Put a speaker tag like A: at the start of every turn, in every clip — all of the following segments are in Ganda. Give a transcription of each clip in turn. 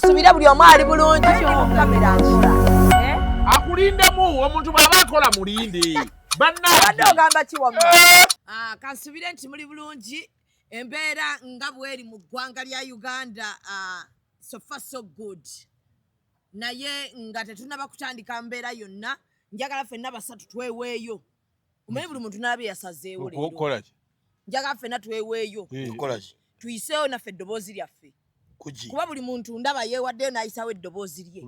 A: kansubire buli omu ali bulungi kamera nkola
B: akulindemu omuntu bw'aba akola mulinde
A: wadde ogamba kiwamma
C: kansubire nti muli bulungi embeera nga bweri mu ggwanga lya Uganda so far so good naye nga tetunaba kutandika mbeera yonna njagala ffenna basatu tweweeyo omanyi buli muntu n'abye yasazeewo leero njagala ffenna tweweeyo tuyiseewo naffe eddoboozi lyaffe kuba buli muntu ndaba yeewaddeyo n'ayisawo eddoboozi lye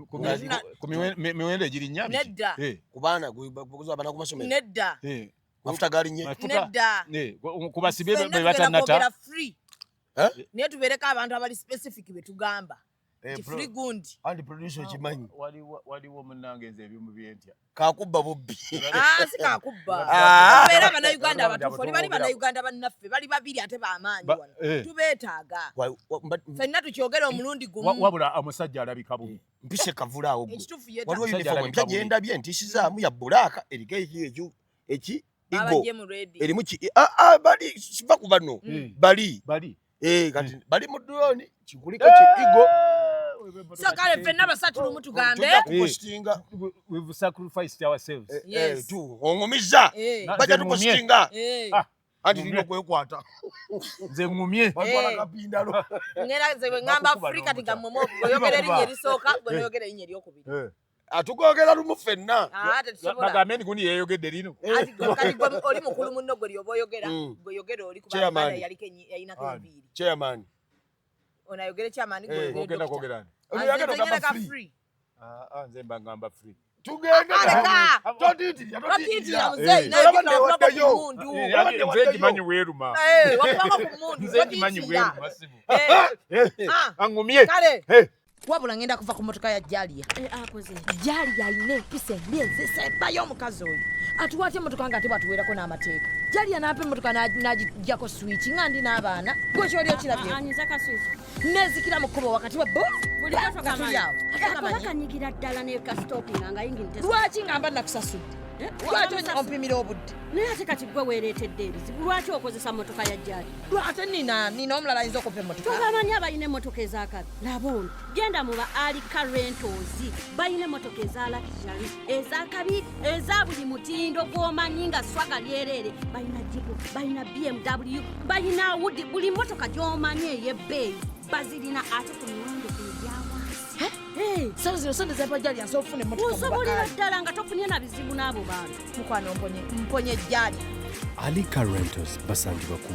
B: ku miwendo egirinnya
C: nedda
D: ku baana abaana ku masomero
C: nedda
D: mafuta galinye
C: nedda
B: ku basibe be batannata
C: naye tubeereko abantu abali specific be tugamba free gundi
D: andi producer kimanyi
B: waliwo munnange nze ebyumu byentya
D: kakubba bubbi
C: si kakubba beera abannayuganda abatuufu oli bali bannayuganda bannaffe bali babiri ate b'amaanyi wano tubeetaaga ffenna tukyogera omulundi gumu
B: wabula omusajja alabika bubi
D: mpise kavula awo
C: ekituufu
D: waliwo uniform empya gyendabye ntisizaamu ya bulaaka eriko eki erimu bali siva ku bano bali kati bali mu drone kikuliko ki igo
C: so kale ffenna basatu lumu tugambe
B: we've sacrificed ourselves
D: ongumiza bajja tupostinga anti lino kwekwata
B: nze ngumye
D: batwala kapindalo
C: ngera nze bwe ngamba Afrika tigammomo oyogera erinnya erisooka gwe noyogera erinnya eryokubiri
D: atugogera lumu ffenna
B: bagambe ndi kundi yeeyogedde lino
C: kati gwe oli mukulu munno gwe lyoba oyogera gwe yogera oli kubanga yaliko yayinako enviiri
D: chairman
C: onayogere chairman
B: ogenda kwogerani nze mba ngamba free
D: tugende
B: nze gimanyi weeruma nze gimanyi weeruma simu angumye
C: wabula ngenda kuva ku motoka ya Jalia Jalia ayina empisa embi ezisembayo omukazi oyo atuwaate emotoka nga ate bwatuweerako n'amateeka Jalia n'apa emotoka n'agijjako switch nga ndi n'abaana gwe kyoli okirabye nezikira mu kkubo wakati wa
E: kanyigira ddala nekastopinga nga yingirite
C: lwaki ngamba nakusasudde lwaki ompimira obudde
E: naye ate kati gwe weereetedde ebizibu lwaki okozesa motoka ya Jalia
C: lwate nina omulala ayinza okuva emotoka
E: tobamanyi abalina emmotoka ezakabi laba ono genda mu ba Alika Rentals balina emmotoka eza luxury ezakabi eza buli mutindo gw'omanyi nga swaga lyereere balina jipu balina BMW balina Audi buli mmotoka gy'omanyi ey'ebbeeyi bazirina ate ku miwendo egyawansi
C: sawa zino sonde zaba Jalia nsobola okufuna emmotoka
E: osobolera ddala nga tofunye na bizibu n'abo bantu
C: mukwano mponye Jalia
F: Alika Rentals basangibwa ku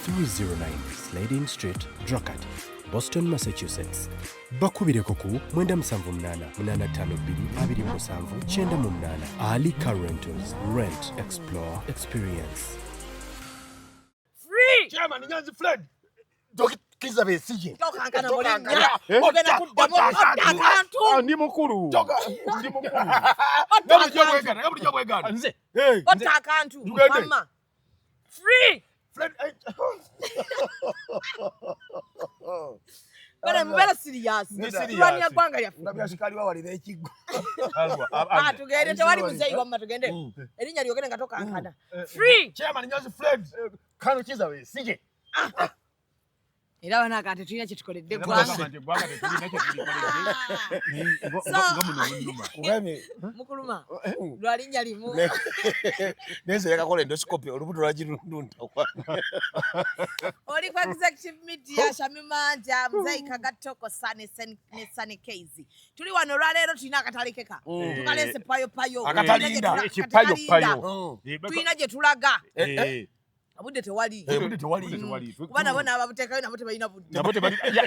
F: 309 Slading Street, Dracut, Boston, Massachusetts. Bakubireko ku 978-852-27 Alika Rentals. Rent, explore, experience.
C: free
D: chairman nyanzi Fred kiza besije
C: tokankana mulinnya ogenda kuddamu akantu
B: ndi mukulu
D: nabuli bwegana
B: nze
C: otta akantu mama free
D: Fred
C: bana mubera serious tulwanya ggwanga lyaffe
D: nabyashikali bawalira ekiggo
C: tugende tewali muzeeyi wamma tugende erinnya lyogere nga tokankana free
D: chairman nyanzi Fred kano kiza besije
C: era bana kati tulina kye tukoledde mukuluma lwa linnya limu
D: neze yakakola endoscopy olubuto lwagirundunda
C: oli ku executive media Shamimanja Muzeeyi Kagatoko ne Sane Kezi tuli wano olwaleero tulina akatale keka tukaleese payopayo tulina gye tulaga abudde tewali kuba nabo n'ababuteekayo nabo tebalina budde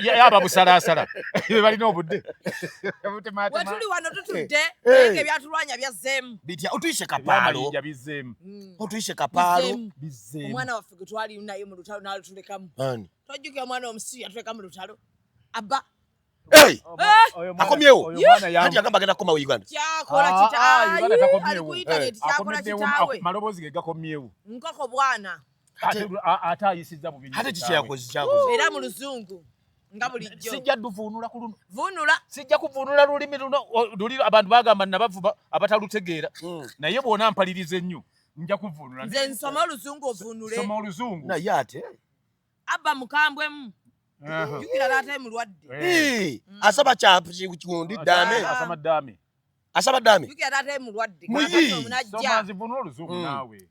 B: yaba busalaasala balina obudde
C: we tuli wano tutudde naye ebyatulwanya byazzeemu
D: bitya otuyise kapaalo
C: omwana waffe gwe twali naye mu lutalo n'alutulekamu tojjukira omwana omusiru yatuleka mu lutalo abba
D: akomyewo anti agamba agenda kukoma Uganda
C: kyakola kitaawe
B: maloboozi ge gakomyewo
C: nkoko bwana
B: ate ayisizza mu
D: ate kikyakoze
C: era mu luzungu nga bulijjo
B: sijja duvuunula ku luno
C: vuunula
B: sijja kuvuunula lulimi luno luli abantu bagamba nabavuba abatalutegeera naye bw'ona mpaliriza ennyo nja kuvuunula
C: nze nsoma oluzungu ovuunule
B: soma oluzungu
D: naye ate
C: abba mukambwemu jukira taata mulwadde
D: asaba kikundi dame
B: asama dame
D: asaba dame
C: jukira taata mulwadde
B: somanzi vuno oluzungu naawe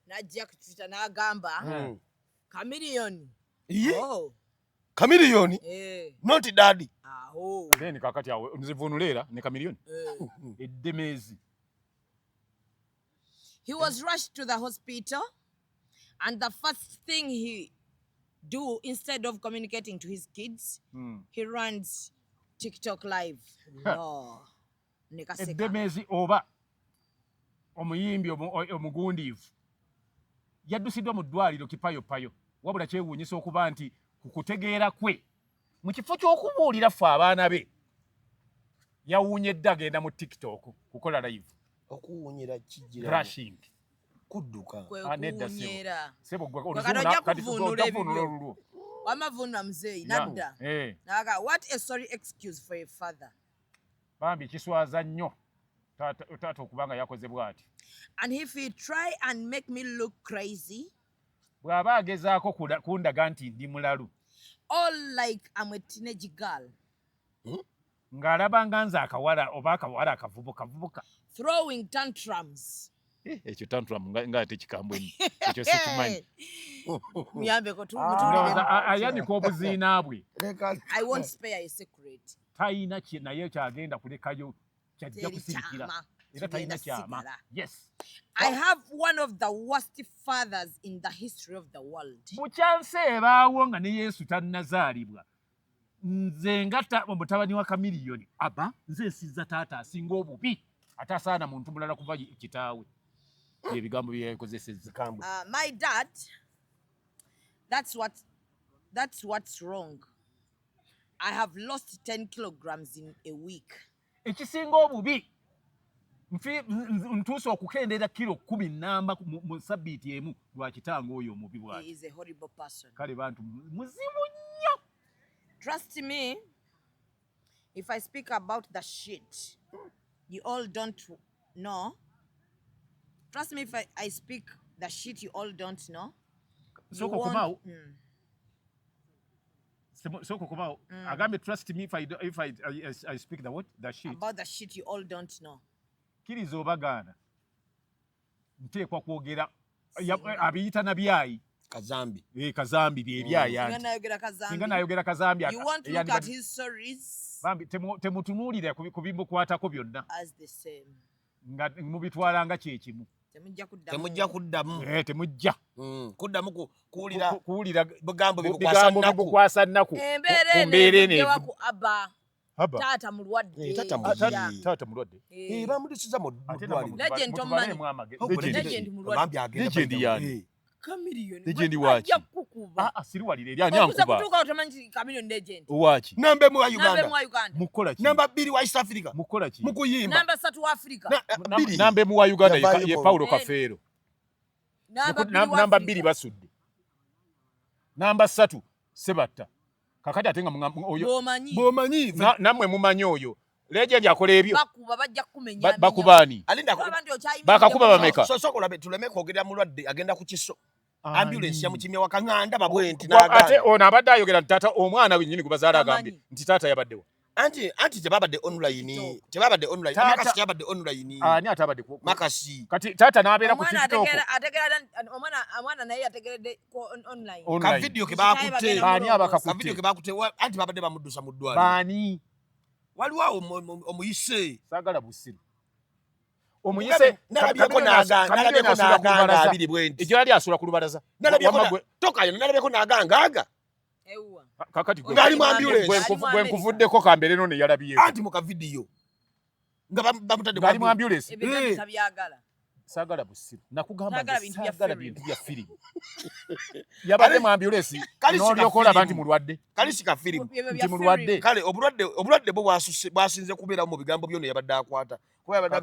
C: najja ku Twitter n'agamba Chameleone
D: Chameleone not daddy
C: aho
B: then kakati awe nzivunulera ne Chameleone eddemezi.
C: He was rushed to the hospital and the first thing he do instead of communicating to his kids he runs TikTok live. No.
B: Eddemezi oba omuyimbi omugundiivu yaddusiddwa mu ddwaliro kipayopayo wabula kyewuunyisa okuba nti kukutegeera kwe mu kifo ky'okubuulira ffe abaana be yawuunyedde agenda mu TikTok kukola live
D: okuwunyira kijira
B: brushing
D: kudduka
B: anedda sebo
C: wamavunwa muzeeyi nadda naga what a sorry excuse for a father
B: bambi kiswaza nnyo taata okubanga yakoze bw'ati.
C: And if he try and make me look crazy
B: bw'aba agezaako kundaga nti ndi mulalu
C: all like I'm a teenage girl
B: ng'alaba nga nze akawala oba akawala akavubuka
C: throwing tantrums
B: ekyo tantrum nga tekikambwe ekyo sikimanyi
C: muyambeko
B: ayanika obuziina bwe.
C: I won't spare a secret.
B: Tayina naye kyagenda kulekayo kyajja kusirikira era tayina kyama. Yes,
C: I have one of the worst fathers in the history of the world.
B: Mukyanse ebaawo nga ne Yesu tannazaalibwa nze nga mutabani wa Chameleone aba nze nsizza taata asinga obubi ate asaana muntu mulala kuva kitaawe. Ebigambo bye yakozesezza.
C: My dad, that's what's wrong. I have lost 10 kilograms in a week.
B: Ekisinga obubi ntuusa okukendeera kilo 10 namba mu sabbiiti emu lwa kitanga oyo omubi bw'ati.
C: He is a horrible person.
B: Kale bantu muzimu nnyo.
C: Trust me, if I speak about the shit you all don't know. Trust me if I speak the shit you all don't know.
B: Soko kumao. Soko kumao. Agame trust me if I speak the what? The shit.
C: About the shit you all don't know.
B: Kiriza obagaana. Nteekwa kwogera abiyita na byayi.
D: Kazambi.
B: Kazambi bye ebyayi anti. Singa nayogera Kazambi.
C: You want to look at his stories.
B: Bambi temutunuulira ku bimukwatako byonna.
C: As the same.
B: Nga mubitwala nga kyekimu.
D: Temujja kuddamu.
B: Temujja.
D: Kuddamu kuwulira
B: bigambo
D: bikwasa nnaku.
C: Embeera eno ku Abba. Taata mulwadde.
B: Taata mulwadde.
D: Bamudisiza mu ddwaliro.
C: Legend omumanyi.
B: Legend
C: mulwadde.
B: Legend yani.
C: Chameleone.
B: Legend waaki. Siriwalira eri ani ankuba.
C: Kutuuka otamanyi Chameleone legend.
B: Waaki.
D: Namba 1 wa Uganda.
B: Mukola ki?
D: Namba 2 wa East Africa.
B: Mukola ki?
D: Mukuyimba.
C: Namba 3 wa Africa.
B: Namba 1 wa Uganda ye Paulo Kafeero. Namba 2 basudde. Namba 3 Sebatta. Kakati ate nga
D: bomanyi.
B: Namwe mumanyi oyo. Legend akola ebyo.
C: Bakuba bajja kumenya.
B: Bakubani.
D: Alinda
B: bakakuba bameka.
D: Soko labe tuleme kwogera mulwadde agenda ku kiso. Ambulance ya mukimya wakanganda babwenti
B: n'agamba. Ate ono abadde ayogera tata omwana we nnyini kubazaala agambye nti taata yabaddewo.
D: Anti tebabadde online. Tebabadde online. Makasi tebabadde online.
B: Ani atabadde ku
D: Makasi.
B: Kati taata n'abeera ku TikTok.
C: Omwana naye ategeredde online.
D: Ka video ke bakutte.
B: Ani abakakutte.
D: Ka video ke bakutte anti babadde bamuddusa mu ddwaliro.
B: Baani.
D: Waliwo omuyise.
B: Saagala busiru. Omuyise
D: nalabeko n'aganga abiri bwenti.
B: Ejjo yali asula ku lubalaza.
D: Tokayo nalabeko n'aganga.
C: Ewa.
B: Kakati
D: ngali mu ambulance.
B: Gwe nkuvuddeko kambere none yalabiyeko.
D: Anti mu ka video. Nga bamutadde
B: ngali mu ambulance.
C: Ebintu tabyagala.
B: Saagala busiru. Nakugamba saagala bintu bya firimu. Yabadde mu ambulance. N'olyokola banti mulwadde.
D: Kalisi ka firimu.
B: Nti mulwadde.
D: Kale obulwadde bwo bwasinze kubeera mu bigambo byonna yabadde akwata.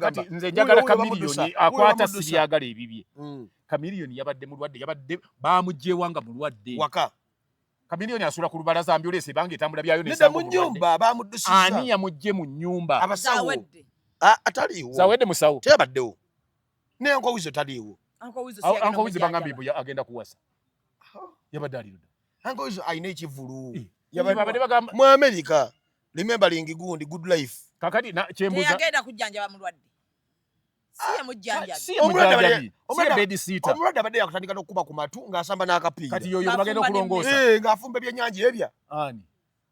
B: Kati nze njagala Chameleone akwata sibyagala ebibye. Chameleone yabadde mulwadde yabadde bamugyewa nga mulwadde.
D: Waka.
B: Chameleone asula ku lubalaza ambulance bange etambula byayo ne
D: sambo. Neda mu nyumba bamuddusiza.
B: Ani yamugye mu nyumba?
D: Abasawo. Ataliwo.
B: Zawedde musawo.
D: Tebaddewo. Ne Uncle Wizo taliwo.
B: Uncle Wizo bangambye agenda kuwasa. Yabadde aliruda.
D: Uncle Wizo ayina ekivulu.
B: Babadde bagamba
D: mu America remembering gundi good life
B: kakati kyembuza
C: teyagenda kujjanjaba mulwadde siye mujjanjabi
D: omulwadde abadde yakutandika n'okukuba ku matu ng'asamba n'akapiira
B: kati yoyo bagenda okulongoosa
D: ng'afumba ebyennyanja ebya
B: ani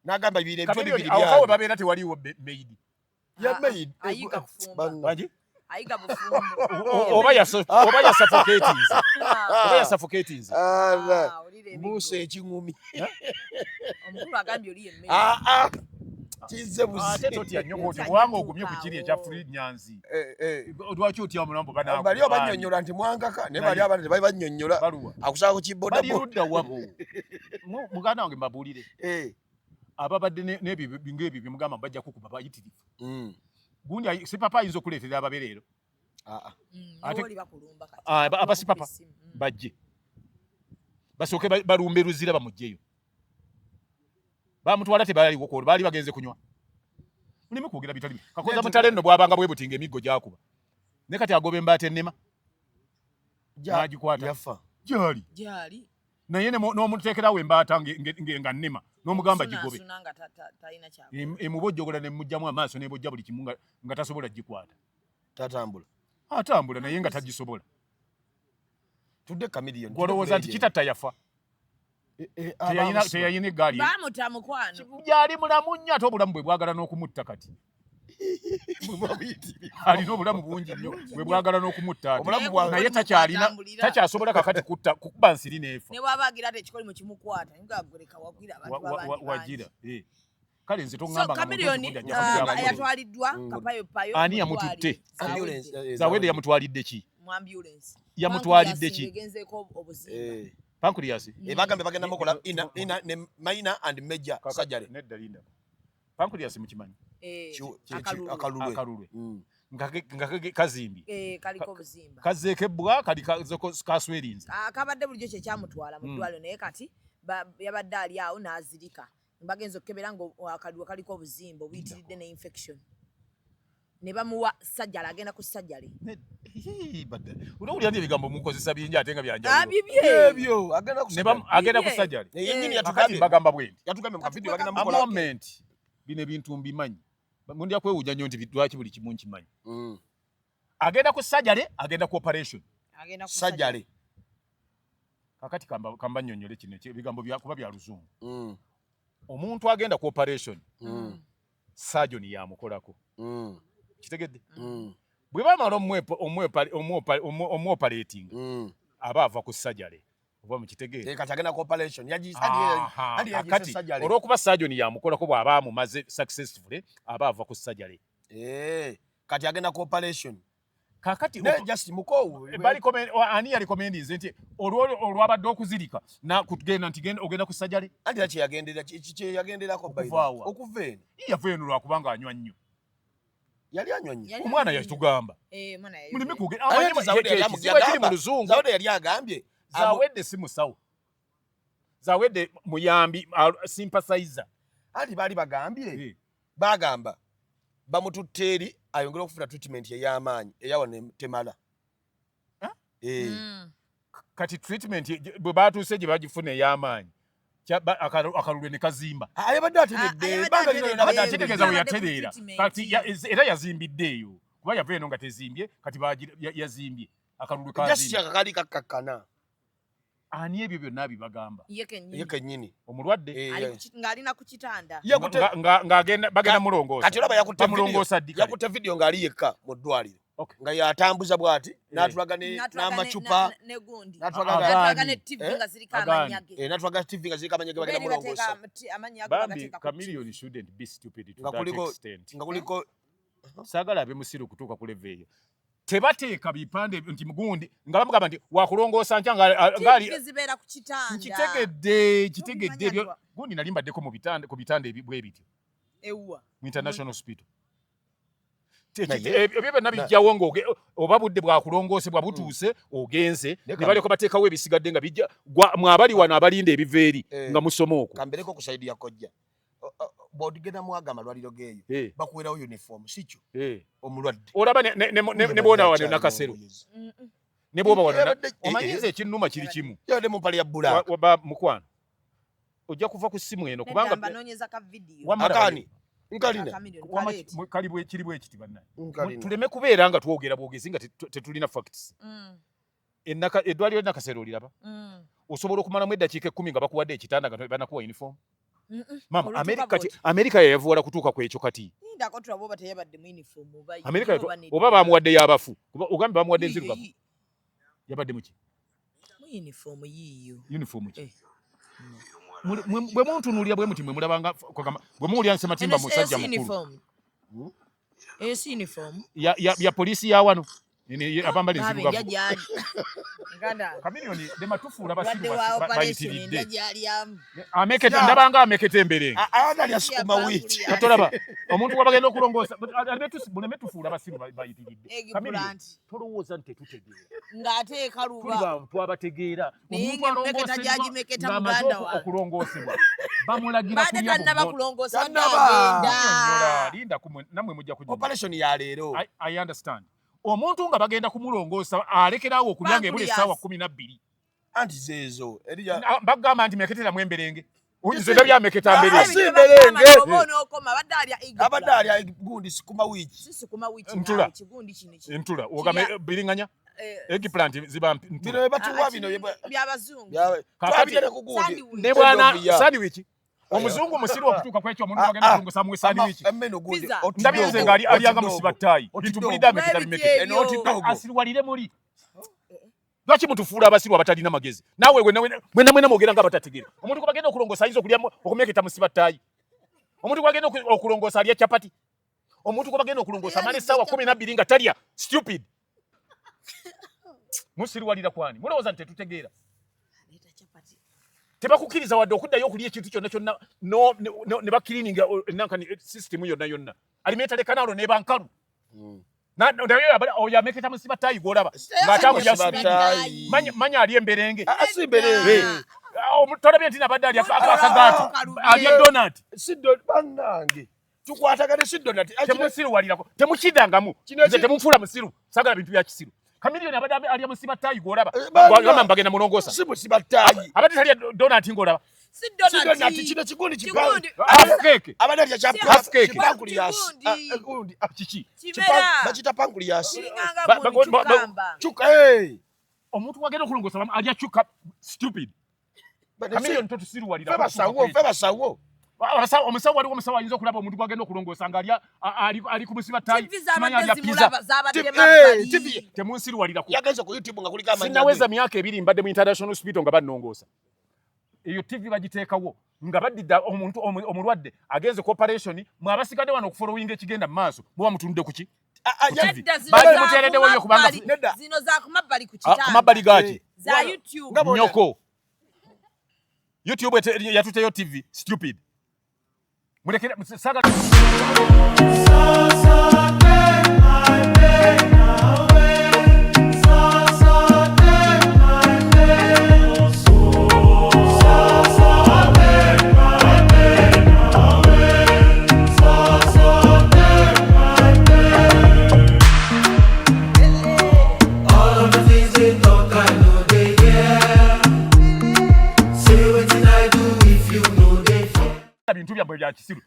D: n'agamba bibiri ebitwe bibiri
B: awo kawe babeera tewaliwo meidi
D: ya maid
C: ayiga kufumba
B: baji
C: ayiga bufumbo
B: oba ya suffocating
D: Musa ekingumi
C: omukulu agambye oli yemmere
D: kize buzi
B: ate totya nnyo koti bwanga ogumye ku kiri ekya free nyanzi lwaki otya omulambo
D: bali abannyonnyola nti mwangaka naye bali abana tebali bannyonnyola akusaba ku kiboda
B: bali ludda wabo muganda wange mbabuulire ababadde n'ebyo ng'ebyo bye mugamba bajja kukuba bayitirivu gundi si papa ayinza okuleetera ababereero abasi papa bajje basooke balumbe luzira bamugjeyo bamutwala tebaliwo kwolwo baali bagenze kunywa mulime kwogera bitali kakoza mutale nno bwabanga bwe butinga emiggo gyakuba ne kati agoba embaata ennema n'agikwata
D: yafa
C: gyali
B: naye n'omuteekerawo embaata nga nnema n'omugamba gigobe emubojjogola ne mujjamu amaaso n'ebojja buli kimu nga tasobola gikwata atambula naye nga tagisobola
D: tudde kamiliyoni
B: gwolowooza nti kitatta yafa teyayina eggaali
C: bamuta mukwano
B: gyali mulamu nnyo ate obulamu bwe bwagala n'okumutta kati alina obulamu bungi nnyo bwe bwagala n'okumutta naye takyasobola kakati kukuba nsiri n'efa
C: ne bw'aba agira ate ekikoli mu kimukwata ngagoleka wagira
B: wagira kale nze
C: Chameleone yatwaliddwa kapayopayo
B: ani yamutute zawede yamutwalidde ki yamutwalidde ki pancreas
D: bagambe bagenda mukola ina ne minor and major surgery
B: nedda linda pancreas mukimanyi akalulwe nga kazimbi
C: kaliko obuzimba
B: kazeekebwa kali kaswerinze
C: akabadde bulijjo kye kyamutwala mu ddwaliro naye kati yabadde ali awo n'azirika bagenza okukebera ng'akalulwe kaliko obuzimba obuyitiridde ne infection ne bamuwa sajjala agenda ku sajjale
B: olowulira ndi ebigambo mukozesa bingi ate nga byanjawulo
D: ebyo
B: agenda ku sajjale akati bagamba bwendi moment bino ebintu mbimanyi mundya kwewuunya nnyo nti lwaki buli kimu nkimanyi agenda ku sajjale agenda ku operation
D: sajjale
B: kakati kamba nnyonnyole kino ebigambo kuba bya luzungu omuntu agenda ku operation surgeon yamukolako kitegedde bwe bamala omuoperating aba ava ku sajjale oba mukitegeere
D: kati agenda ku operation
B: kati olw'okuba surgeon yamukolako bw'aba amumaze successfully aba ava ku sajjale
D: kati agenda ku operation
B: kakati
D: just mukowu
B: ani yalikomendinze nti olwabadde okuzirika nakugenda nti ogenda ku sajjale
D: anti kyeyagenderako okuva eno
B: yava eno lwakubanga anywa nnyo
D: yali anywa nnyo
B: omwana yatugamba mulime kugekiri mu luzungu
D: zawede yali agambye
B: zawedde si musawo zawedde muyambi sympathizer
D: anti baali bagambye bagamba bamututte eri ayongera okufuna treatment ey'amaanyi eyawa temala
B: kati treatment bwe batuuse gye bagifuna ey'amaanyi akalulwe ne kazimba
D: yabadde
B: ategeeza we yatereera kati era yazimbidde eyo kuba yava eno nga tezimbye kati yazimbye akalulwe
D: kakali kakakkana
B: ani ebyo byonna abibagamba
D: ye kennyini
B: omulwadde
C: ng'alina ku kitanda
B: bagenda mulongoosa
D: kati olaba yakutte vidiyo ng'ali yekka mu ddwaliro nga yatambuza bw'ati n'atulaga n'amacupa
C: n'atulaga TV nga ziriko amanyage
D: bagenda mulongoosa
B: bambi Chameleone shouldn't be stupid to that extent
D: nga kuliko
B: saagala abe musiru kutuuka ku level eyo tebateeka bipande nti mugundi nga bamugamba nti wakulongoosa ntya
C: zibeera ku kitanda
B: kitegedde ebyo gundi nali mbaddeko ku bitanda bwe bityo mu international hospital ebyo byonna bijjawo oba budde bwakulongoosebwa butuuse ogenze ne baleko bateekawo ebisigadde nga bijja mwabali wano abalinda ebiva eri nga musoma okwo
D: kambereko ku saidi yakojja bw'ogenda mwaga amalwaliro geeyo bakuweerawo uniform sikyo omulwadde
B: olaba ne bwona wano nakasero ne bwoba wano omanyiza ekinnuma kiri kimu
D: yode mu mpale ya bbulaaka
B: mukwano ojja kuva ku simu eno kubanga
C: banonyeza ka video
D: akani nkalina
B: kalibwe kiribwe ekiti banna tuleme kubeera nga twogera bwogezi nga tetulina facts ennaka eddwaliro nakasero oliraba osobola okumalamu eddakiika 10 nga bakuwadde ekitanda nga banakuwa uniform mama Amerika yavuwala kutuuka ku ekyo kati
C: ndako tulabo batayabadde mu uniform
B: Amerika oba bamuwadde yabafu ogambe bamuwadde enzirugavu yabadde muki
C: mu uniform yiyo
B: uniform ki bwe muntu nulya bwe muti mwe mulabanga bwe muulya nsema timba musajja mukulu
C: uniform
B: ya polisi ya wano abambali nzirugavu Chameleone de matufuula basiru bayitiridde amekete ndabanga amekete emberenge
D: ayagala yasukuma wiki
B: katolaba omuntu wabagenda okulongoosa buleme tufuula basiru bayitiridde Chameleone tolowooza nti tutegeera
C: ng'ate kaluba
B: tuli bantu abategeera omuntu alongoosa okulongoosebwa bamulagira
C: kulongoosa
B: linda namwe mujja kujja
D: operation ya leero
B: I understand omuntu nga bagenda kumulongoosa alekerawo okulyanga ebule essaawa 12
D: anti zeezo
B: bagamba nti meketeramu emberenge nze byameketa mberenge
D: abadde alya gundi sikuma wiki
B: ntula ogame biriŋŋanya eggplant ziba
D: bino ebatuwa bino
C: byabazungu
D: twabigere ku gundi
B: ne bwana sandwich omuzungu musiru okutuuka kwekyo omuntu bagenda kulongosa mu sandwich ndabyenze nga alyanga musibattaayi bintu bulidde ameketa bimeketa asirwalire muli lwaki mutufuula abasiru abatalina magezi naawe mwena mwogera nga abatategeera omuntu gwe bagenda okulongoosa ayinza okumeketa musibattaayi omuntu gwe bagenda okulongoosa alya capati omuntu gwe bagenda okulongoosa amala essaawa 12 nga talya stupid musirwalira kwani mulowooza nti tetutegeera tebakukkiriza wadde okuddayo okulya ekintu kyonna kyonna ne bakirininga nankani system yonna alimenta lekanaalo neba nkalu oyo ameketa musibattaayi gwolaba ng'atambulira manya ali emberenge tolabye nti nabadde alya akagaati alya donati
D: bannange tukwatagane si donati
B: temusirwalirako temukidangamu nze temufuula musiru sagala bintu bya kisiru Chameleone abadde alya musibattaayi gwolaba gwagamba mbagenda mulongoosa
D: si musibattaayi
B: abadde talya donati ng'olaba
C: si donati
D: kino kigundi
B: half-cake
D: abadde alya
B: kiki
D: bakita pancreas
C: chuka
B: omuntu wagenda okulongoosa alya chuka stupid Chameleone totusirwalira
D: fe basawo
B: omusawo waliwo omusawo ayinza okulaba omuntu gwagenda okulongoosa nga ali ku musibattaayi simanya alya pizza temunsirwaliraku
D: yagenze ku YouTube nga kuliko amanya
B: sinaweza myaka 2 mbadde mu international hospital nga bannongoosa eyo TV bagiteekawo nga baddidde omuntu omulwadde agenze ku operation mwe abasigadde wano okufollowinga ekigenda mu maaso muba mutunudde ku ki bali muteereddewo yo kubanga
C: zino za kumabbali ku kitanda
B: kumabbali gaaki
C: za YouTube
B: nyoko YouTube yatuteyo TV stupid mulekere saga bintu byabwe bya kisiru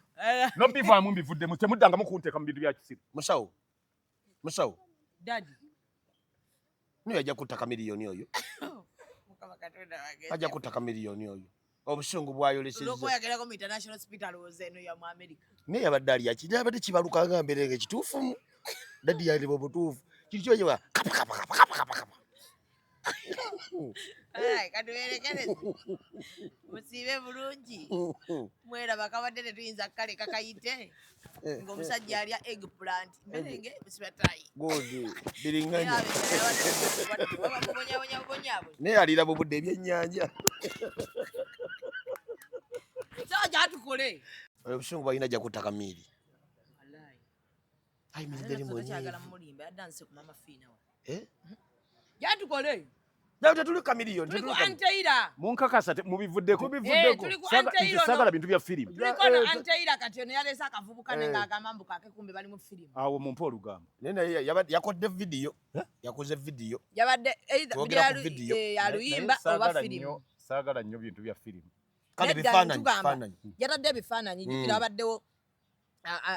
B: no bivaamu mbivuddemu temuddangamu kunteeka mu bintu bya kisiru
D: musawo
C: daddy
D: niyo ajja kutta Chameleone oyo ajja kutta Chameleone oyo obusungu bwayolesezza
C: lokoyagerako mu international hospital ozeno ya mu America
D: naye abadde alya kiri abadde kibaluka nga mberenge kituufu daddy yaliba obutuufu kiri kyoyewa kapa
C: katuwerekereze musiibe bulungi mweraba kabadde tetuyinza kale kakayite ng'omusajja alya eggplant mberenge musibattaayi
D: biriŋŋanya naye alira mu budde ebyennyanja
C: soja atukole
D: obusungu balina ajja kutta Chameleone ayimiridde
C: kyagala mumulimba yaddanse ku mama fiinawa yatukole
D: tetuli Chameleone
C: tuliko Anteira
B: munkakasa mubivuddeko sagala bintu bya firimu
C: tuliko Anteira kati ono yalese akavubuka nenga agamambu kake kumbe bali mu firimu
B: awo mumpa olugamba
D: naye yakodde video yakoze video
C: yabadde ya luyimba oba firimu
B: saagala nnyo bintu bya firimu
D: kale bifaananyi
C: yatadde ebifaananyi jjukira abaddewo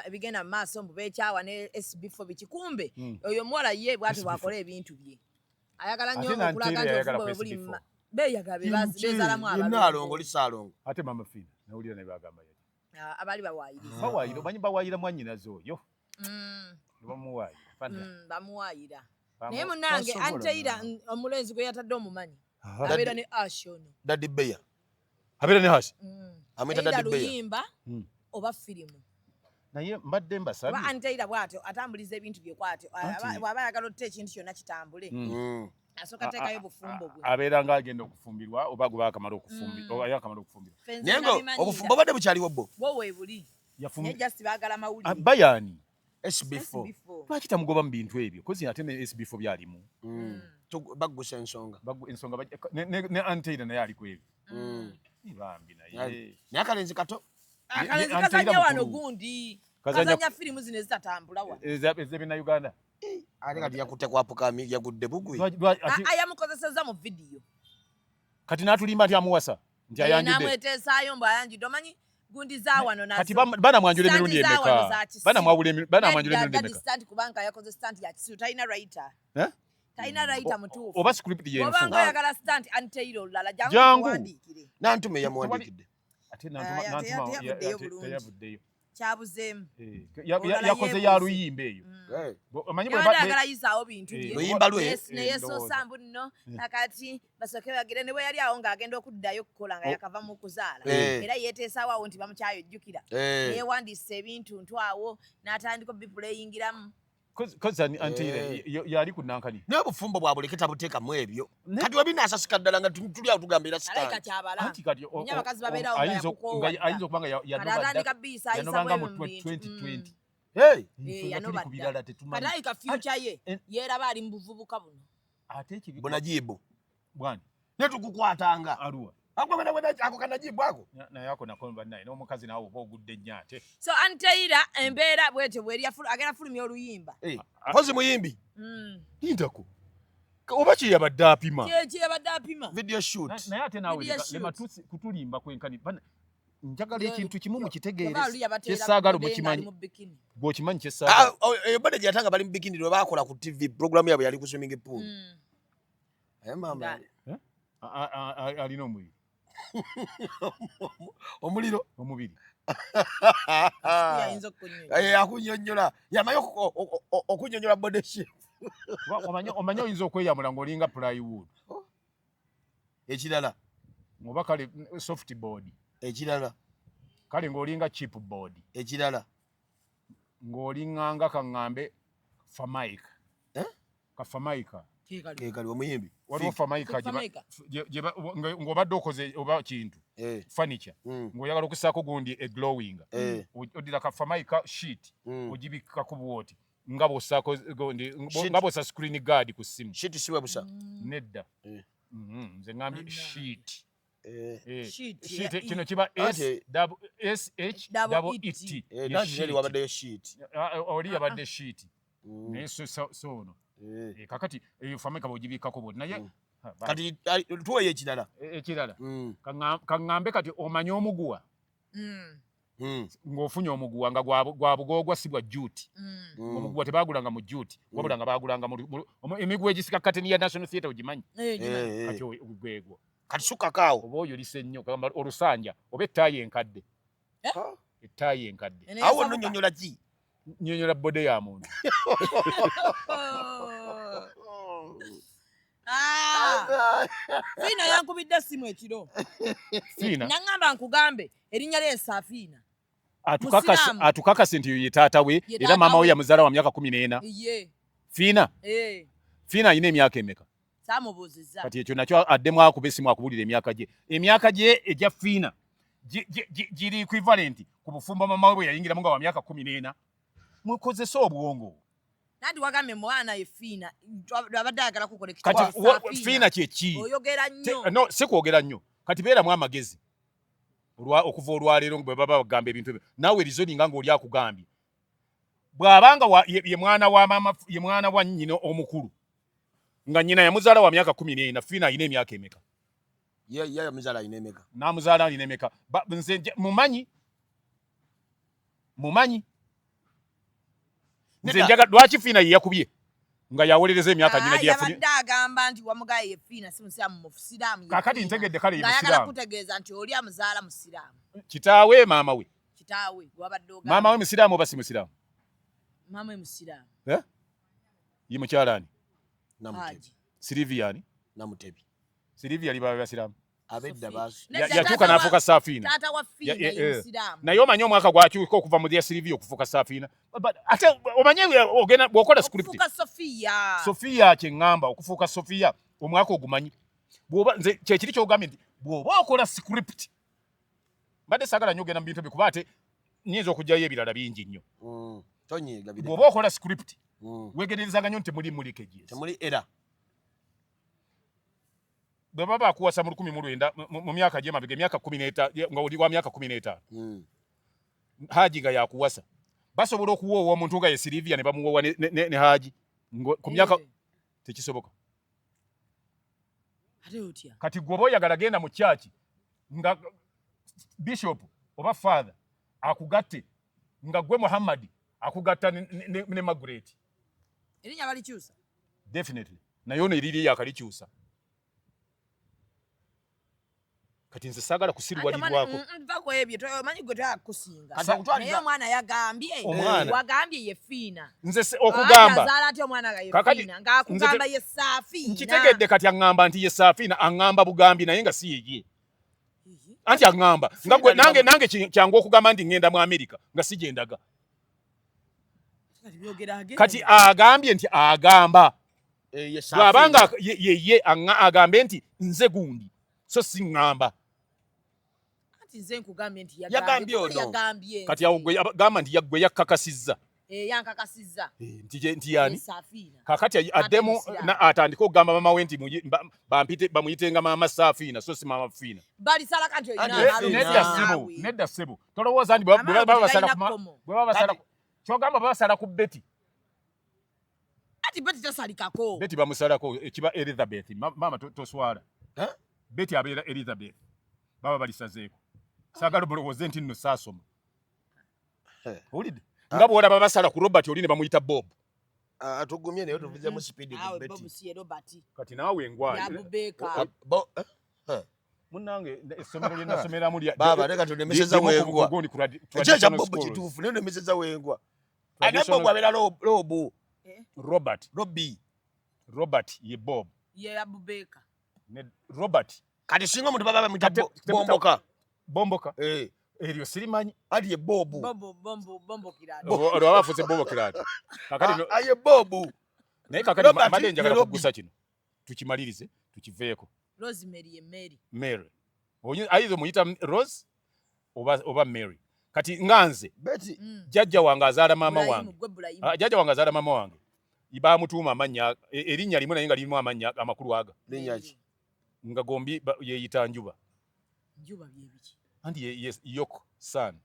C: ebigenda mu maaso mbu beekyawa ne SB4 bikikumbe oyo omuwala ye bw'ati bw'akola ebintu bye ayagala nnyo okulaga nti obufumbo bwe buli beeyagala bezaalamu
D: alongo lisaalongo
B: ate mama Fiina nawulira ne bagamba
C: abali bawaayiriza
B: bawaayira omanyi bawaayira mwannyinaze oyo
C: bamuwaayira naye munnange Anteira omulenzi gwe yatadde omumanyi abeera ne Ash ono
D: Daddy Beya abeera ne Ash amwita
C: Daddy
D: Daddy Beya
C: luyimba oba firimu
B: naye mbadde mbasabye
C: oba Anteira bw'atyo atambuliza ebintu bye kwatyo bw'aba ayagala otta ekintu kyonna kitambule asooka teekayo bufumbo bwe
B: abeera ng'agenda okufumbirwa oba gwe bakamala okufumbirwa
D: naye nga obufumbo badde bukyaliwo bo
C: bo weebuli naye just baagala mawulire
B: bayaani
D: SB4
B: lwaki tamugoba mu bintu ebyo kozi ate ne SB4 byalimu
D: baggusa ensonga
B: ne Anteira naye ali ku ebyo bambi naye
D: akalenzi kato
C: akalenzi kazanya wano gundi kazanya firimu zino ezitatambula wano
B: ez'ebina Uganda
D: ate kati yakutte kwapukami yagudde bugwi
C: ayamukozeseza mu vidiyo
B: kati n'atulimba nti amuwasa nti ayanjudde
C: namweteesaayo mbu ayanjudde omanyi gundi za wano nazo
B: kati banamwanjula emirundi emeka banamwanjula emirundi emeka
C: stand kubanga yakoze stand ya kisiru talina writer talina writer mutuufu
B: oba script yenfu
C: obanga oyagala stand Anteira olulala jangu kuwandiikire
D: nantume yamuwandiikidde
B: ate nantuma teyavuddeyo
C: kyabuzeemu
B: yakoze ya luyimba eyo
C: ayagala yisaawo bintu
D: luyimba lwe
C: neyeesoosa mbu nno nakati basooke bagire ne bwe yali awo ng'agenda okuddayo okukola nga yakava mu kuzaala era yeeteesaawo awo nti bamukyayojjukira neyewandiisa ebintu awo n'atandika obipuleyingiramu
B: kozi Anteira yali ku nankani
D: naye obufumbo bwabuleketa buteekamu ebyo kati webinaasasika ddala nga tuli awo tugambira
C: abakazi babeerawo
B: ayinza okuba nga yanobanga mu 2020
C: kati ayika future ye yeeraba ali mu buvubuka buno
B: ate ekibi
D: bunajibu
B: bwani
D: ne tukukwatanga
B: aluwa
D: ako kanajibu ako
B: naye ako nako bannaye n'omukazi naawe oba ogudde nnyo ate
C: so Anteira embeera bwetyo bweri agenda fulumya oluyimba
D: kozi muyimbi
B: yintako oba kyeyabadde apima
C: kyeyabadde apima
D: video shoot
B: naye ate naawe lematusi kutulimba kwenkani njagala ekintu kimu mukitegeere kyesaagala mukimanyi bw'okimanyi kyesaagala
D: bade gyatanga bali mu bikini lwe baakola ku TV programu yabwe yali ku swimming pool mama
B: alina omubiri
D: omuliro
B: omubiri
D: akunyonyola yamaye okunyonyola body shape
B: omanye oyinza okweyamula ng'olinga plywood
D: ekirala
B: oba kale soft board
D: ekirala
B: kale ng'olinga chip board
D: ekirala
B: ng'olinganga kaŋŋambe famaika kafamaika
D: kekali omuyimbi
B: waliwo famaika ng'obadde okoze oba kintu furniture ng'oyagala okusaako gundi eglowing oddira kafamaika sheet ogibikako bwoti nga bw'osaako nga bw'osa screen guard ku ssimu
D: sheet siwe busa
B: nedda nze ŋŋambye sheet kino kiba SHEET
D: wabaddeyo sheet
B: oli yabadde sheet naye soono kakati eyo famaika bw'ogibikako bwoti naye
D: kati tuweyo ekirala
B: kaŋŋambe kati omanye omuguwa ng'ofunye omuguwa nga gwa bugoogwa si bwa juuti omuguwa tebaagulanga mu juuti wabula nga baagulanga emiguwa egisika kateni ya National Theatre ogimanyi kati gwegwo
D: kati sukakaawo
B: oba oyolise nnyo kagamba olusanja oba ettaayi enkadde ettaayi enkadde
D: awo nno nnyonnyola ki
B: nnyonnyola bode ya muntu
C: Fiina yankubidde essimu ekiro
B: Fiina
C: naŋŋamba nkugambe erinnya lye Saafiina
B: atukakase nti ye taata we era maama we yamuzaala wa myaka 14 Fiina alina emyaka emeka
C: saamubuuzizza
B: kati ekyo nakyo addemu akuba essimu akubulira emyaka gye egya Fiina giri equivalent ku bufumbo maama we bwe yayingiramu nga wa myaka 14 mukozese obwongo
C: nandi wagambye mwana ye Fiina abadde ayagala kukola
B: kati Fiina kyeki
C: oyogera nnyo
B: no si kwogera nnyo kati beeramu amagezi okuva olwaleero bwe baba bagamba ebintu ebyo naawe rizoninga ng'oli akugambye bw'abanga ye mwana wa maama ye mwana wa nnyina omukulu nga nnyina yamuzaala wa myaka 14 Fiina alina emyaka emeka
D: ya muzala inemeka
B: namuzala inemeka nze mumanyi nze njaga lwaki Fiina yakubye nga yawolereza emyaka nyina gye yafuni
C: yabadde agamba nti wamugaye ye Fiina si musiraamu mu Fusiraamu
B: kakati ntegedde kale ye
C: musiraamu
B: musiraamu
C: kutegeeza nti oli amuzaala musiraamu
B: kitaawe maama we
C: kitaawe wabadde ogamba
B: maama we musiraamu oba si musiraamu
C: maama we musiraamu
B: ye mukyalani
C: Haji
B: Sylviani
D: Namutebi
B: Sylvia liba basiraamu
D: abedda basu
B: yatuuka n'afuuka Saafiina
C: taata wa Fiina ye musiraamu
B: naye omanyi omwaka gwakyuka okuva mu lya Sylvia okufuuka Saafiina ate omanyi ogenda bw'okola script
C: okufuuka
B: Sofiya kyeŋŋamba okufuuka Sofiya omwaka ogumanyi bw'oba nze kyekiri kyogambye nti bw'oba okola script mbadde saagala nnyo ogenda mu bintu bikuba ate nnyinza okugyayo ebirala bingi nnyo
D: tonyiiga bire
B: bw'oba okola script weegererezanga nnyo nti temuli mulikejes
D: temuli era
B: bwe baba bakuwasa mu 1900 mu myaka gy'emabega emyaka 15 nga oli wa myaka 15 Haji ga yakuwasa basobola okuwoowa omuntu nga ye Sylvia ne bamuwoowa ne Haji ku myaka tekisoboka kati gwoba oyagala genda mu church nga bishop oba father akugatte nga gwe Muhammad akugatta ne Margaret
C: erinya balikyusa
B: definitely naye ono eriri yakalikyusa kati nze saagala kusirwalirwako
C: mpako ebyo tomanyi gwe takusinga
D: Kati
C: naye omwana yagambye wagambye ye Fiina
B: nze okugamba
C: azaala ati omwana ga ye
B: Kakati,
C: Fiina ng'akugamba ye Saafiina
B: nkitegedde kati aŋŋamba nti ye Saafiina aŋŋamba bugambi naye nga si yeye anti aŋŋamba nga gwe nange kyangu okugamba nti ŋŋenda mu Amerika nga sigendaga kati agambye nti agamba bw'abanga yeye agambe nti nze gundi so si ŋŋamba
C: nze nkugambye nti
D: Yagambye ono.
C: yagambye
B: kati awo gwe gamba nti gwe yakkakasizza
C: yankakasizza
B: nti yani
C: Saafiina
B: kakati addemu atandika okugamba mama we nti bamuyitenga maama Saafiina so si maama Fiina
C: balisala kanti oyina
B: nedda ssebo tolowooza nti bwe babasala kyogamba babasala ku Betty
C: ati Betty tasalikako
B: Betty bamusalako ekiba Elizabeth maama toswala Betty abeera Elizabeth baba balisazeeko saagala mulowooze nti nno saasoma owulidde nga bw'olaba basala ku Robert oli ne bamuyita Bob
D: atugumye naye tuvuzemu speed ku Betty
B: kati naawe engwaye munnange essomero lye nasomeramu
D: baba leka tunemeseza wengwa ekyo Bob kituufu naye nemeseza wengwa ane Bob abeera Robu
B: Robert ye Bob
C: ye Abubeka
B: ne Robert
D: kati singa omuntu baba bamuyita
B: Bomboka eryo sirimanyi
D: ati ye Bobu
C: bombo kirado
B: olwo abafuuse Bobo Kirata kakati
D: aye Bobu
B: naye kakati mbadde njagala kugusa kino tukimalirize tukiveeko
C: Rosemary ye
B: Mary ayizo muyita Rose oba Mary kati nganze
D: Betty
B: jjajja wange azaala maama wange jjajja wange azaala maama wange bamutuuma amannya erinnya limu naye nga lirimu amannya amakulu aga
D: linyaki
B: nga gombi yeeyita Njuba
C: byebiki
B: anti ye Yoko Sani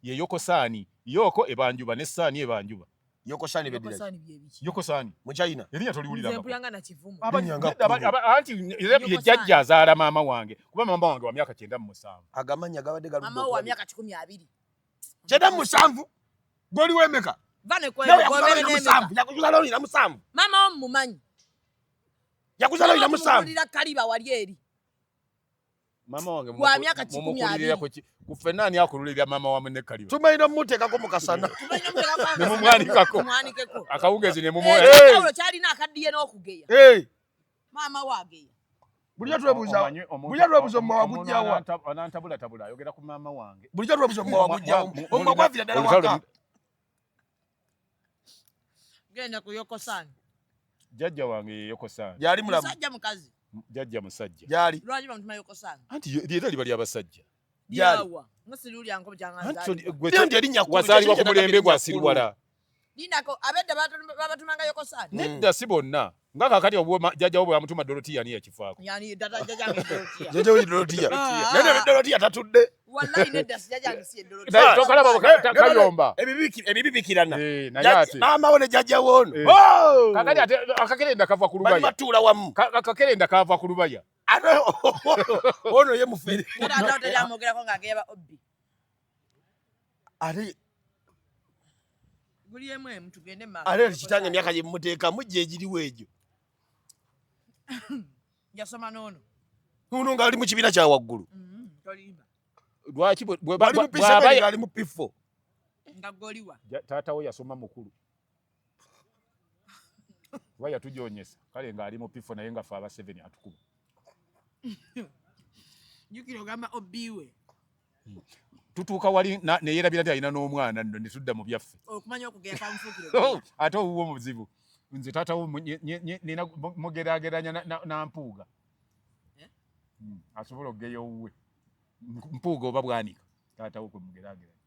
B: ye Yoko Sani Yoko eba Njuba ne Sani eba Njuba
D: Yoko Sani bedira
B: Yoko Sani
D: mu China
B: erinnya toliwulira
C: mpulanga na kivumu
B: anti ye jjajja azaala maama wange kuba maama wange wa myaka 97
D: agamanya gabadde galudo
C: mama wa myaka 12
D: 97 goli wemeka
C: vane kwa
D: yakuzala oli na musanvu
C: mama omumanyi
D: yakuzala oli na musanvu
C: mulira kaliba wali eri
B: mama wange
C: wa myaka 12
B: kufe nani akululira mama wa munne kaliba
D: tumaina mutekako mukasana
B: ne mumwanikako
C: mwanikeko
B: akawungezi ne mumu
C: paulo kyali na akaddiye n'okugeya mama wageya
D: bulijja twebuuza mma wagujjawa
B: anantabula ayogera ku mama wange
D: bulijja twebuuza mma wagujjawa omwa gwavira ddala waka
C: genda ku Yoko Sani
B: jjajja wange ye Yoko Sani
D: yali mulamu
C: musajja mukazi
B: jjajja musajja
D: yali
C: lwaki bamutuma Yoko Sani
B: anti lyera liba ly'abasajja
C: yawa ngasiruli yanko byangaza
B: wazaalibwa ku mulembe gwasirwala
C: linako abedda babatumanga Yoko Sani
B: nedda si bonna nga kakati jjajja wo bwe yamutuma Dorotia ani yakifaako
C: yani data jajange Dorotia
D: jjajja wo Dorotia nene Dorotia tatudde
C: wallahi nedda sijajange si Dorotia
B: tokalaba kayomba
D: ebibibikirana
B: naye ate
D: maama wo ne jjajja wo ono
B: kakati ate akakerenda kava ku lubaya
D: batuula wamu
B: akakerenda kava ku lubaya
D: ono ye mufere
C: Ngata otali amogera ko ngageba obbi.
D: ate
C: Guli yemwe mtu gende ma.
D: ate kitange myaka ye muteeka mujje ejiriwo ejo.
C: Yasoma nono.
D: Uno ngali mu kibiina kya waggulu.
C: Tolimba.
B: Lwaki
D: Bali mu P7 ngali mu P4.
C: Ngagoliwa.
B: Taata we yasoma mukulu. Wa yatujonyesa kale ngali mu P4 naye nga fa aba 7 atukuba.
C: Yukiro gamba obiwe.
B: Tutuuka wali ne yerabira alina n'omwana nno ne tudda mu byaffe.
C: Okumanya okugera kwa mfukiro.
B: Ate owuwo muzibu. Nze taata wo nina mugeraageranya na mpuuga. Asobola okugeya owuwe. Mpuuga oba bwanika. Taata wo kwe mugeraageranya.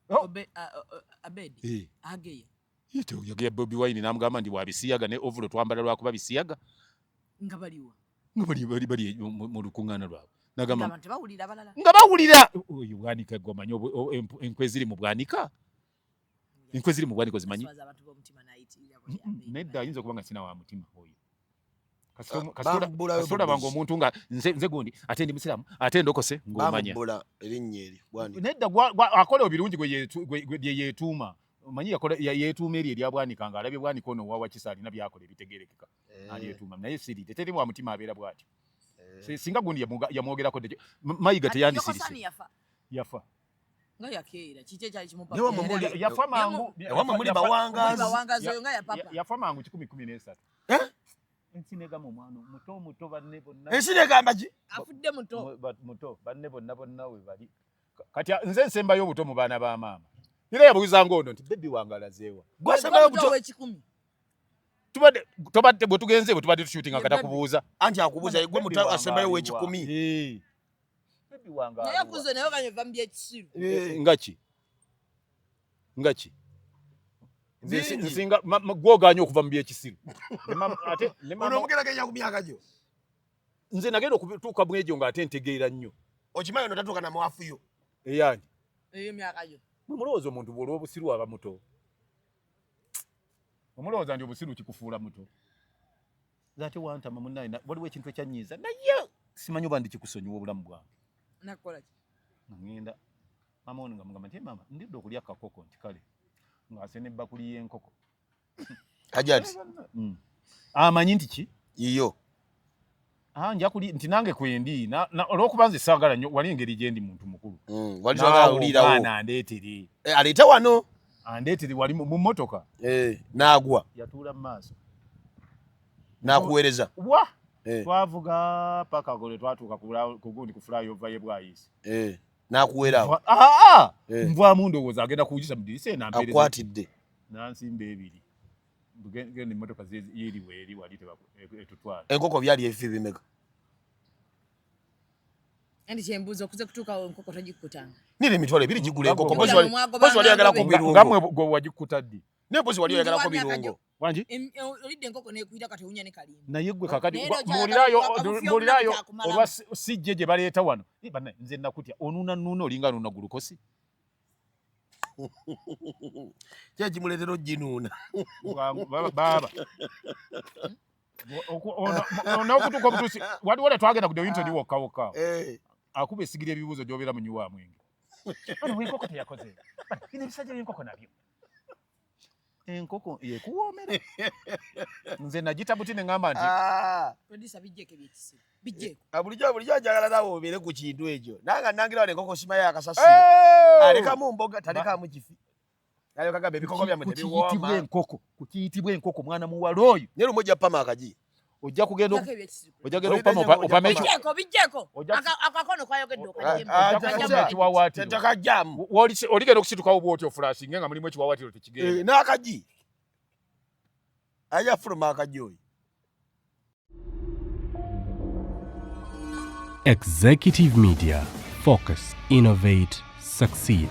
C: Abedi. Ageya.
B: Yite yageya Bobi Wine namugamba ndi wabisiyaga ne ovulo twambala lwakuba bisiyaga.
C: Nga baliwa.
B: Bali mu lukuŋŋaana lwabwe. Nagamba
C: Abantu bawulira balala.
B: nga bawulira oyo bwanika gomanya enkwe ziri mu bwanika. Enkwe ziri mu bwanika zimanyi. Nedda ayinza okuba nga sina wa mutima oyo. Kasula bango omuntu nga nze gundi ate ndi musiramu ate ndokose ng'omanya.
D: Bambula erinnya eri bwanika.
B: Nedda akola ebirungi gwe yeetuuma. Omanyi yakola yeetuuma eri erya bwanika nga alabye bwanika ono wawa kisaali na byakola ebitegerekeka. Alyetuuma naye siride teri wa mutima abeera bw'atyo. Singa gundi yamwogerako mayiga teyandisirise. Yafa.
C: Nga yakeera kiki kyali kimupa.
B: Yafa mangu.
D: Wamwe muli bawangazi.
C: Bawangazi nga ya papa.
B: Yafa mangu 1013. Ensinega mu mwana muto banne bonna.
D: Ensinega mbaki?
C: Afudde
B: muto banne bonna we bali. Kati nze nsembayo obuto mu baana ba maama. Era yabuuza ngono nti baby wangalazeewa.
D: Gwe nsembayo obuto
C: we10.
B: Tubadde bwe tugenze bwe tubadde tushooting akata kubuuza.
D: Anti akubuuza gwe muto asembayo we10.
B: Baby wangalazeewa.
C: Naye kuzo nayo kanye vambye ekisiru.
B: Ngaki. Nsinga gwoganya okuva mu byekisiru. Ate ne mama
D: ono mugeraganya ku myaka gyo.
B: Nze nagenda okutuuka mu egyo ng'ate ntegeera nnyo.
D: Okimanyi ono tatuuka na mwafu yo.
B: Eyani.
C: Eyo myaka gyo.
B: Mulowooza omuntu bw'olwa obusiru aba muto. Omulowooza nti obusiru kikufuula muto. Ate wantama munnaye waliwo ekintu ekyannyiiza naye simanyi oba ndi kikusonyiwa obulamu bwange.
C: Nakola ki?
B: Ngenda mama ono nga mugamba nti mama ndidde okulya kakoko nti kale ng'ase n'ebbakuli y'enkoko.
D: Kajati.
B: Amanyi nti ki?
D: Yiyo.
B: Nja kuli nti nange kwendi olw'okuba nze saagala nnyo wali engeri gye ndi muntu mukulu.
D: Wali saagala ulirawo.
B: Mwana andeetere.
D: Aleeta wano.
B: Andeetere wali mu mmotoka.
D: N'agwa.
B: Yatuula mu maaso.
D: N'akuweereza.
B: Wa? Twavuga paka gole twatuuka ku gundi ku flyover ye Bwayisi.
D: N'akuweerawo.
B: Nvaamu ndowooza agenda kuwujisa mu ddirisa enampeereza.
D: Akwatidde.
B: Nansimba ebiri. Genda emmotoka yeeriwe eri wali etutwala.
D: Enkoko byali ebifi bimeka.
C: Andi kyembuuza okuze kutuuka enkoko togikutanga.
D: Niri emitwalo ebiri gigula enkoko. Mpozi wali oyagalako birungo.
B: Gamwe gwe wagikuttaddi.
D: Ne mpozi wali oyagalako birungo.
B: Wangi?
C: Olidde enkoko neekuyita kati ewunya ne kalimba.
B: Naye gwe kakati mbuulirayo olwa sijje gye baleeta wano. Bannaye nze nakutya onuuna olinga nuuna gulukosi.
D: Kye kimuleetera oginuuna.
B: Baaba. N'okutuuka obutuusi waliwo ne twagenda ku Dewinton wokka. Akuba esigira ebibuuzo gy'obeera mu nnyuwa mwenge. Wano enkoko teyakoze. Bino ebisajja by'enkoko nabyo. Enkoko yekuwoomera. Nze nagita buti ne ngamba nti.
C: Producer bijjeko ebyekisiru. Bijjeko.
D: Bulijjo njagala nawe obeere ku kintu ekyo. Nanga nangira wano enkoko simayo akasasiro. Alekamu mboga talekamu kifi. Nayo kagamba ebikoko byammwe tebiwooma.
B: Kukiyitibwa enkoko mwana muwala oyo.
D: Ne lumu ojja pama akaji.
B: Ojja kugenda opama
C: bijjeko. Akakono kwayogedde
B: ekiwawaatiro.
D: Tetakajjamu.
B: Oligenda okusitukawo bw'otyo flashinge nga mulimu ekiwawaatiro tekigenda.
D: N'akaji. Ajja fuluma akaji oyo.
F: Executive Media. Focus, innovate, succeed.